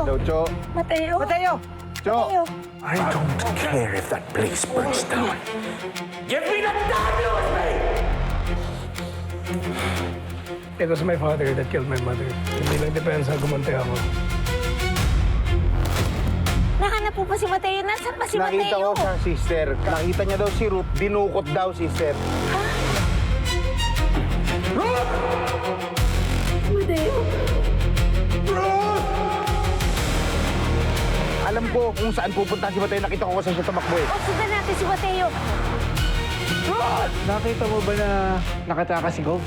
daw, Cho. Mateo! Mateo! Cho! Mateo! I don't care if that place burns down. Give me the damn USB! It was my father that killed my mother. Hindi lang depensa gumante ako. Nahanap po ba si Mateo? Nasaan ba si Nakita Mateo? ko sa sister. Nakita niya daw si Ruth. Dinukot daw, sister. Mateo? Alam ko kung saan pupunta si Mateo. Nakita ko kasi siya tumakbo eh. O, sundan natin si Mateo. Nakita mo ba na nakatakas si Gov?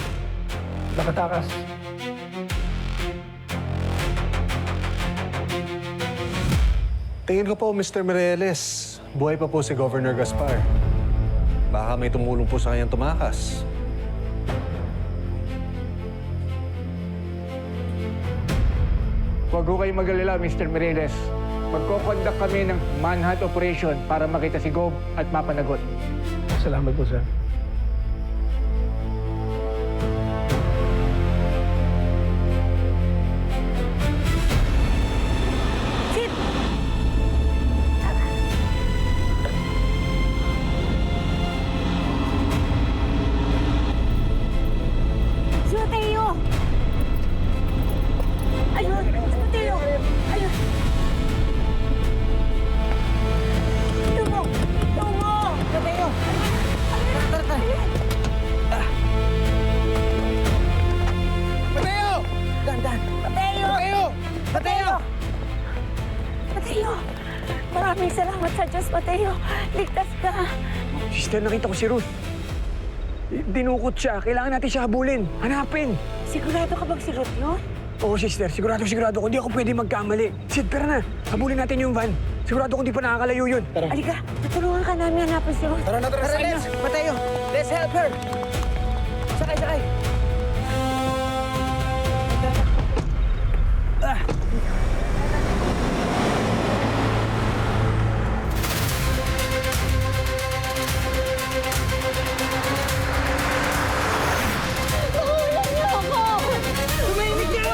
Nakatakas. Tingin ko po, Mr. Mireles, buhay pa po si Governor Gaspar. Baka may tumulong po sa kanyang tumakas. Huwag ko kayong mag-alala, Mr. Mireles. Magkoconduct kami ng manhunt operation para makita si Gov at mapanagot. Salamat po, sir. Sid! Si Mateo! Ayun! Si Mateo! Ayun! Tungo! Tungo! Mateo! Mateo! Dandan! Mateo! Mateo! Mateo! Mateo! Maraming salamat sa Diyos, Mateo. Ligtas ka. Sister, nakita ko si Ruth. Dinukot siya. Kailangan natin siya habulin. Hanapin. Sigurado ka bang si Ruth yun? Oo, sister. Sigurado ko. Hindi ako pwede magkamali. Sid, tara na. Habulin natin yung van. Sigurado ko hindi pa nakakalayo yun. Halika, tutulungan ka namin hanapin si Ruth. Tara na, tara, let's! Mateo! Let's help her! Sakay, sakay! Tulungan niyo ako! Tumahimik ka!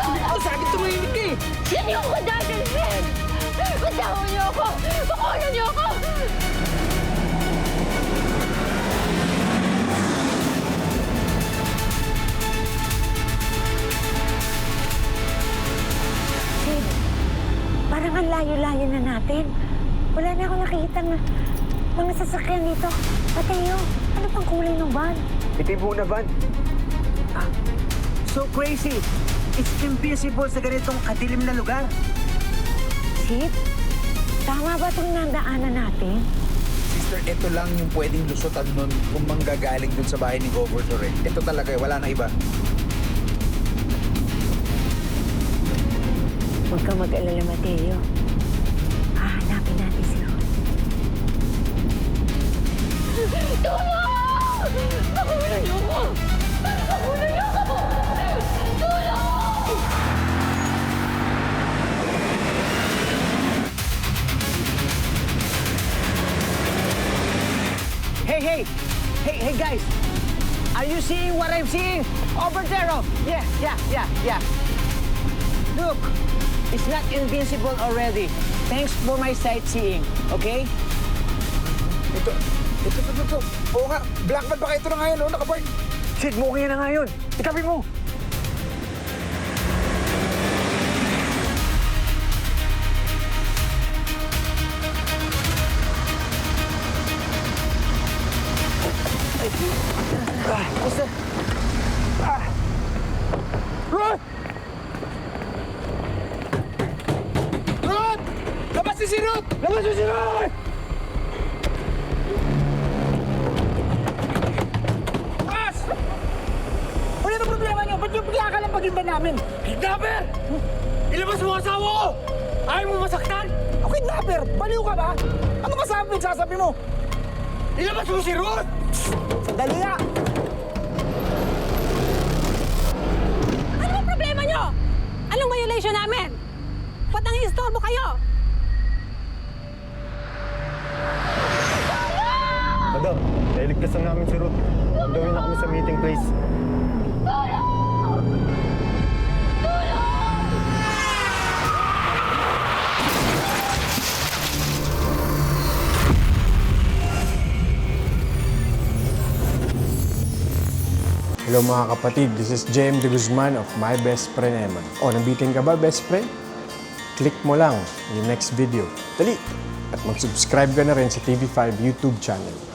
Ang sakit tumahimik ka eh! Yan yung ko dadalhin! Bitawan niyo ako! Bakulan niyo ako! Sid, parang ang layo-layo na natin. Wala na akong nakikita na mga sasakyan dito. Mateo, ano pang kulay ng van? Itim mo na van. So crazy! It's impossible sa ganitong kadilim na lugar. Sid, tama ba itong nandaanan natin? Sister, ito lang yung pwedeng lusutan nun kung manggagaling dun sa bahay ni Governor eh. Ito talaga eh, wala na iba. Huwag kang mag-alala, Mateo. Hahanapin natin si Ruth. Tulong! Bakulan niyo ako! Bakulan niyo ako! Tulong! Hey guys! Are you seeing what I'm seeing? Over there, oh! Yeah. Look, it's not invincible already. Thanks for my sightseeing, okay? Ito. Oo nga, black van ba kayo ito na ngayon, no? Nakaboard. Sid, mukha na nga yun. Itabi mo. Ruth! Labas si Ruth! Labas mo si Roy! Labas! Ano ang problema niyo? Ba't yung bigla ka lang pag-iba namin? Kidnapper! Ilabas mo ang asawa ko! Ayaw mo masaktan? Ako kidnapper! Baliw ka ba? Ano kasabi sasabi mo? Ilabas mo si Ruth! Sandali nga! Ano ang problema nyo? Anong violation namin? Ba't nang-istorbo kayo? Madam, nailigtas na namin si Ruth. Gawin na kami sa meeting place. Tulong! Hello mga kapatid, this is JM De Guzman of My Best Friend Eman. O, nabitin ka ba, best friend? Click mo lang yung next video. Dali! At mag-subscribe ka na rin sa TV5 YouTube channel.